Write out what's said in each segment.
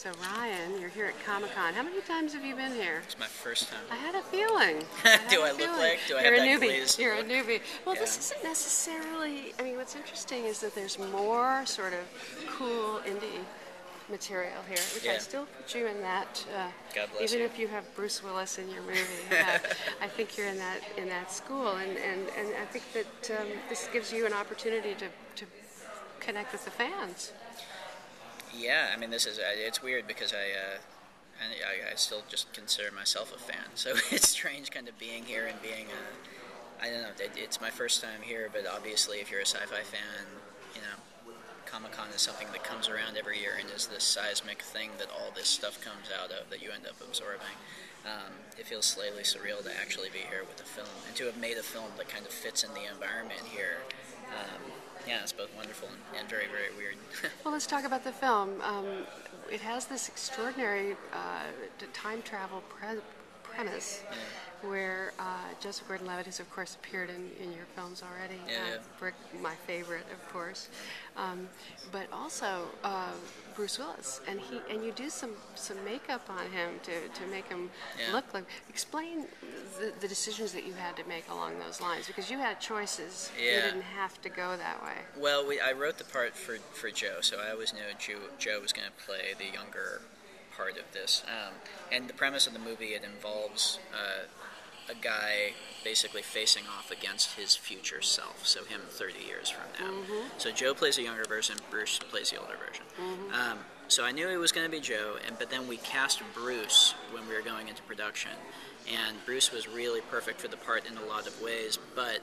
So Ryan, you're here at Comic-Con. How many times have you been here? It's my first time. I had a feeling. Do I look like? Do I You're have a that newbie. glazed You're look? a newbie. Well, Yeah. this isn't necessarily. I mean, what's interesting is that there's more sort of cool indie material here, which I Yeah. still put you in that. God bless even you. if you have Bruce Willis in your movie, I think you're in that school, and I think that this gives you an opportunity to connect with the fans. Yeah, I mean, this is it's weird because I still just consider myself a fan. So it's strange kind of being here and being I don't know. It's my first time here, but obviously, if you're a sci-fi fan, you know, Comic-Con is something that comes around every year and is this seismic thing that all this stuff comes out of that you end up absorbing. It feels slightly surreal to actually be here with a film and to have made a film that kind of fits in the environment here. Yeah, it's both wonderful and very, very weird. Well, let's talk about the film. It has this extraordinary time travel premise where Joseph Gordon-Levitt has, of course, appeared in your films already. Brick, my favorite, of course. But also Bruce Willis, and you do some makeup on him to make him look like. Explain the decisions that you had to make along those lines, because you had choices. You didn't have to go that way. Well, I wrote the part for Joe, so I always knew Joe was going to play the younger part of this. And the premise of the movie, it involves a guy basically facing off against his future self, so him 30 years from now. So Joe plays a younger version, Bruce plays the older version. So I knew it was going to be Joe, but then we cast Bruce when we were going into production, and Bruce was really perfect for the part in a lot of ways, but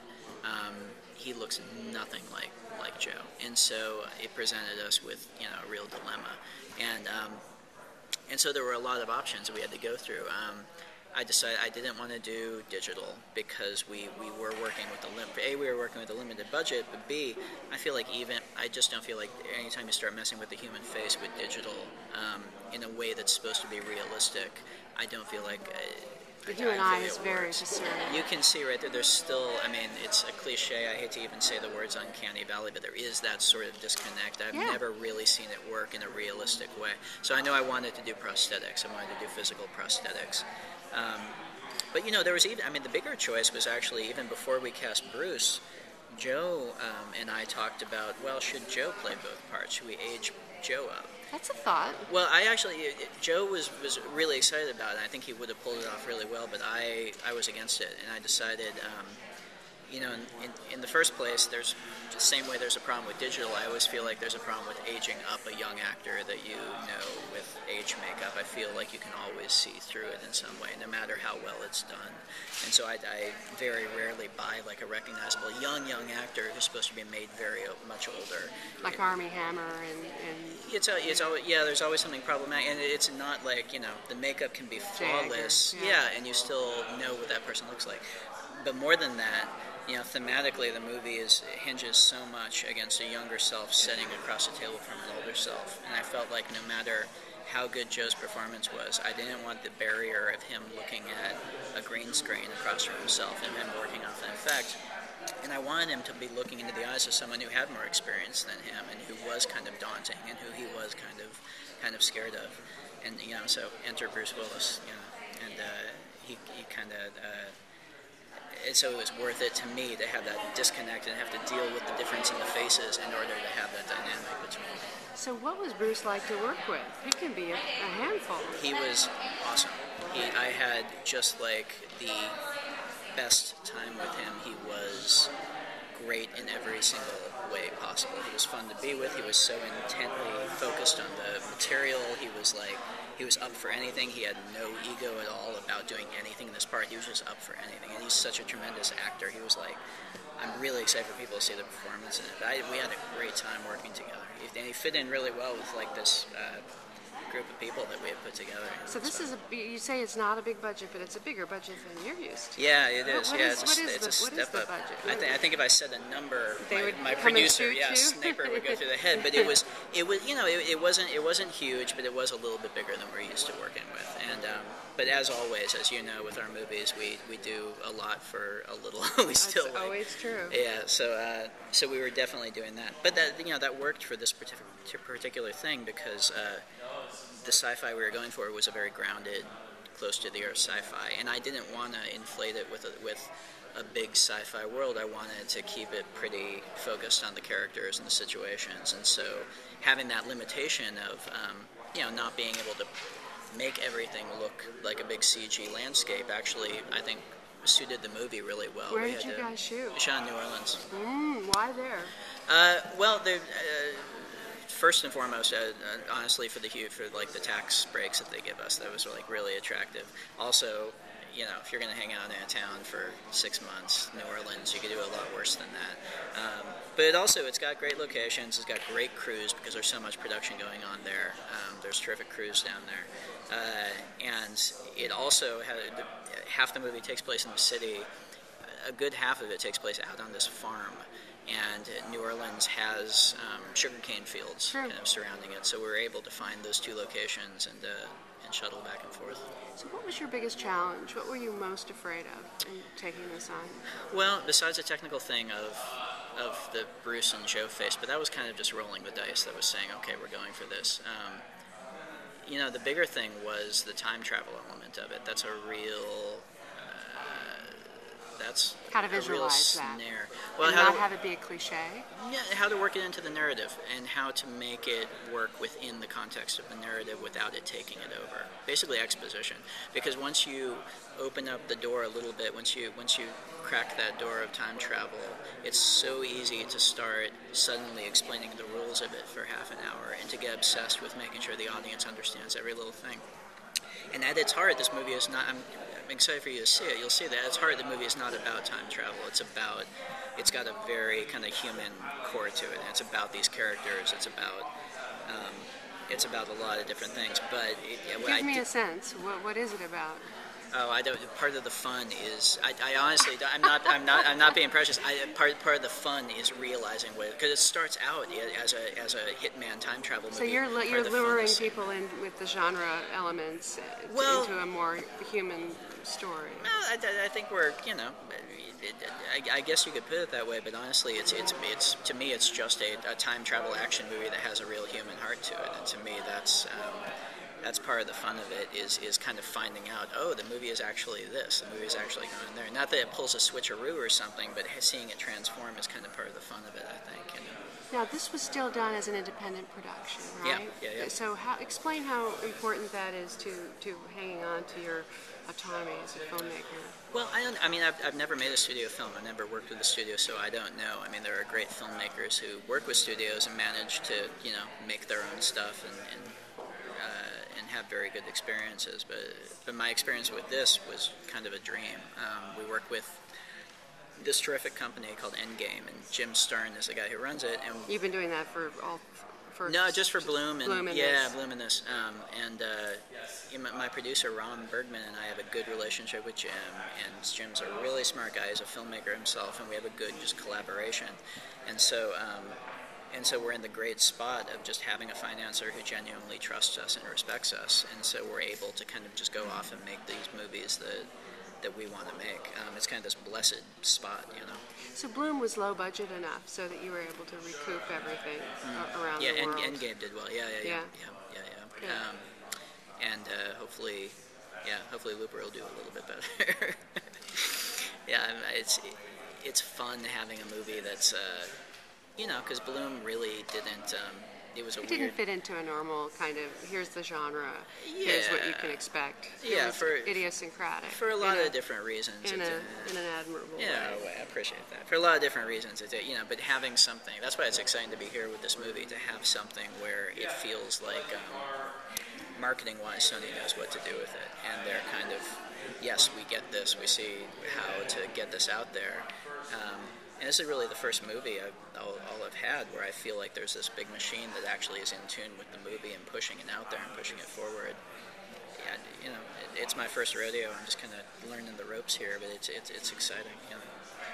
he looks nothing like Joe, and so it presented us with a real dilemma, and so there were a lot of options that we had to go through. I decided I didn't want to do digital because we were working with we were working with a limited budget, but B, I just don't feel like anytime you start messing with the human face with digital in a way that's supposed to be realistic, I don't feel like The human eye is very discerning. You can see right there, there's still, I mean, it's a cliche, I hate to even say the words uncanny valley, but there is that sort of disconnect. I've never really seen it work in a realistic way. So I know I wanted to do prosthetics, I wanted to do physical prosthetics. But there was the bigger choice was actually, even before we cast Bruce, Joe and I talked about, well, should Joe play both parts? Should we age Joe up? That's a thought. Well, Joe was really excited about it. I think he would have pulled it off really well, but I was against it, and I decided, in the first place, there's the same way there's a problem with digital, I always feel like there's a problem with aging up a young actor that with age makeup. I feel like you can always see through it in some way, no matter how well it's done. And so I very rarely buy like a recognizable young actor who's supposed to be made very much older. Like Armie Hammer and it's always, there's always something problematic, and it's not like, the makeup can be flawless, and you still know what that person looks like. But more than that, thematically the movie hinges so much against a younger self sitting across the table from an older self, and I felt like no matter how good Joe's performance was, I didn't want the barrier of him looking at a green screen across from himself and him working off an effect. And I wanted him to be looking into the eyes of someone who had more experience than him and who was kind of daunting and who he was kind of scared of. And so enter Bruce Willis, and he kind of. And so it was worth it to me to have that disconnect and have to deal with the difference in the faces in order to have that dynamic between them. So what was Bruce like to work with? He can be a handful. He was awesome. I had just like the best time with him. He was great in every single way possible. He was fun to be with. He was so intently focused on the material. He was up for anything. He had no ego at all about doing anything in this part. He was just up for anything. And he's such a tremendous actor. He was like, I'm really excited for people to see the performance in it. But we had a great time working together. And he fit in really well with like this group of people that we had put together. So this is you say it's not a big budget, but it's a bigger budget than you're used to. Yeah, it is. What It's a step up. Budget? I think if I said a number, my come producer, and shoot you? Sniper would go through the head. But it wasn't huge, but it was a little bit bigger than we're used to working with. And but as always, as you know, with our movies, we do a lot for a little. That's always true. Yeah, so we were definitely doing that. But that that worked for this particular thing because the sci-fi we were going for was a very grounded, close to the earth sci-fi, and I didn't want to inflate it with a big sci-fi world. I wanted to keep it pretty focused on the characters and the situations, and so having that limitation of not being able to make everything look like a big CG landscape actually, I think, suited the movie really well. Where did you guys shoot? We shot in New Orleans. Why there? Well, first and foremost, honestly, for like the tax breaks that they give us, that was like really attractive. Also, if you're going to hang out in a town for 6 months, New Orleans, you could do a lot worse than that. But it's got great locations. It's got great crews because there's so much production going on there. There's terrific crews down there. And it also had half the movie takes place in the city. A good half of it takes place out on this farm. And New Orleans has sugarcane fields kind of surrounding it. So we were able to find those two locations and shuttle back and forth. So what was your biggest challenge? What were you most afraid of in taking this on? Well, besides the technical thing of the Bruce and Joe face, but that was kind of just rolling the dice. That was saying, okay, we're going for this. The bigger thing was the time travel element of it. That's a real... that's how to visualize a real that. Snare. Well, and not have it be a cliche? Yeah, how to work it into the narrative and how to make it work within the context of the narrative without it taking it over. Basically exposition. Because once you open up the door a little bit, once you crack that door of time travel, it's so easy to start suddenly explaining the rules of it for half an hour and to get obsessed with making sure the audience understands every little thing. And at its heart, this movie is not... I'm excited for you to see it. You'll see that at its heart, the movie is not about time travel. It's got a very kind of human core to it. And it's about these characters. It's about a lot of different things. But give me a sense. What is it about? Oh, I don't. Part of the fun is I honestly I'm not being precious. Part of the fun is realizing what, because it starts out as a hitman time travel movie. So you're luring people in with the genre elements into a more human story. No, I think we're I guess you could put it that way, but honestly, it's to me it's just a time travel action movie that has a real human heart to it, and to me that's part of the fun of it is kind of finding out, oh, the movie is actually this, the movie is actually going there. Not that it pulls a switcheroo or something, but seeing it transform is kind of part of the fun of it, I think. Now, this was still done as an independent production, right? Yeah. So explain how important that is to hanging on to your autonomy as a filmmaker. Well, I've never made a studio film. I've never worked with a studio, so I don't know. I mean, there are great filmmakers who work with studios and manage to, make their own stuff and have very good experiences, but my experience with this was kind of a dream. We work with this terrific company called Endgame, and Jim Stern is the guy who runs it. And you've been doing that for no, just for Bloom and Bloom and this. My producer Ron Bergman and I have a good relationship with Jim, and Jim's a really smart guy. He's a filmmaker himself, and we have a good just collaboration. And so we're in the great spot of just having a financer who genuinely trusts us and respects us, and so we're able to kind of just go off and make these movies that we want to make. It's kind of this blessed spot, So Bloom was low budget enough so that you were able to recoup everything around the world. Yeah, and Endgame did well. Yeah. And hopefully Looper will do a little bit better. It's fun having a movie that's because Bloom really didn't. It didn't fit into a normal kind of, here's the genre, here's what you can expect. It was idiosyncratic. For a lot of different reasons. In an admirable way. I appreciate that. For a lot of different reasons, but having something, that's why it's exciting to be here with this movie, to have something where it feels like, marketing-wise, Sony knows what to do with it. And they're kind of, yes, we get this, we see how to get this out there. And this is really the first movie I'll have had where I feel like there's this big machine that actually is in tune with the movie and pushing it out there and pushing it forward. Yeah, it's my first rodeo. I'm just kind of learning the ropes here, but it's exciting.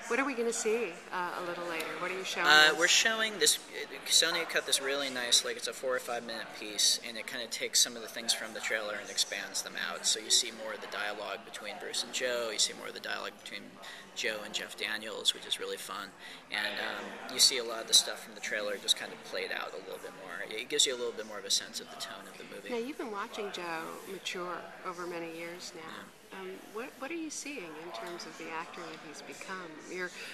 What are we going to see a little later? What are you showing We're us? showing this. Sony cut this really nice, like it's a 4 or 5 minute piece, and it kind of takes some of the things from the trailer and expands them out. So you see more of the dialogue between Bruce and Joe. You see more of the dialogue between Joe and Jeff Daniels, which is really fun. And you see a lot of the stuff from the trailer just kind of played out a little bit more. It gives you a little bit more of a sense of the tone of the movie. Now, you've been watching Joe mature over many years now. Yeah. What are you seeing in terms of the actor that he's become?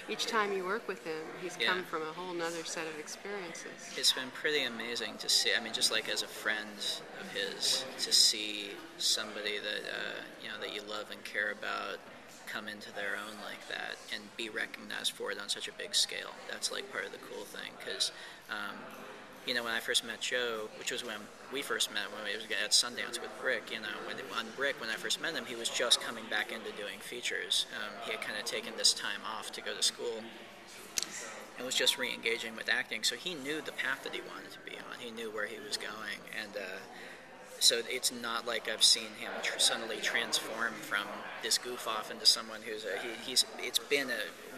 Each time you work with him, he's come from a whole nother set of experiences. It's been pretty amazing to see. I mean, just like as a friend of his, to see somebody that that you love and care about come into their own like that and be recognized for it on such a big scale. That's like part of the cool thing, because when I first met Joe, which was when we first met, when we was at Sundance with Brick, on Brick, when I first met him, he was just coming back into doing features. He had kind of taken this time off to go to school and was just re-engaging with acting, so he knew the path that he wanted to be on. He knew where he was going, and so it's not like I've seen him suddenly transform from this goof off into someone who's it's been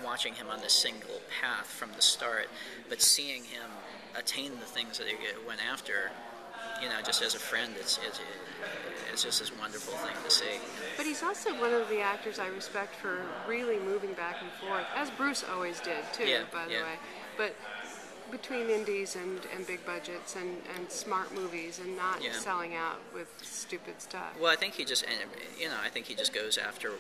watching him on this single path from the start, but seeing him attain the things that he went after, just as a friend, it's just this wonderful thing to see. But he's also one of the actors I respect for really moving back and forth, as Bruce always did too, by the way. But between indies and big budgets and smart movies and not selling out with stupid stuff. Well, I think he just goes after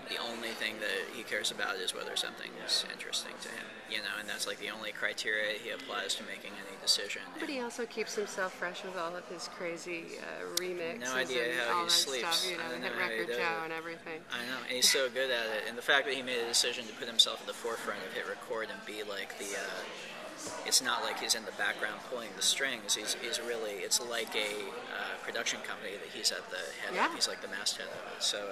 the only thing that he cares about is whether something's interesting to him, and that's like the only criteria he applies to making any decision. But he also keeps himself fresh with all of his crazy remixes no idea and how all he that sleeps. stuff, Hit Record Joe and everything. I know, and he's so good at it. And the fact that he made a decision to put himself at the forefront of Hit Record and be like it's not like he's in the background pulling the strings. He's really, it's like a production company that he's at the head of. He's like the masthead of it. So,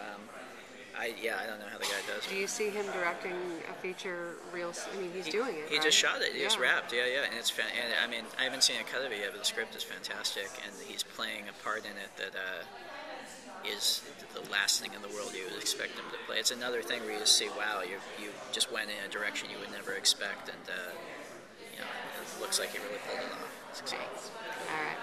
I don't know how the guy does it. Do you see him directing a feature he's doing it, He right? just shot it. He just wrapped. And it's and I mean, I haven't seen a cut of it yet, but the script is fantastic, and he's playing a part in it that is the last thing in the world you would expect him to play. It's another thing where you just see, wow, you just went in a direction you would never expect, and it looks like he really pulled it off. It's exciting. All right.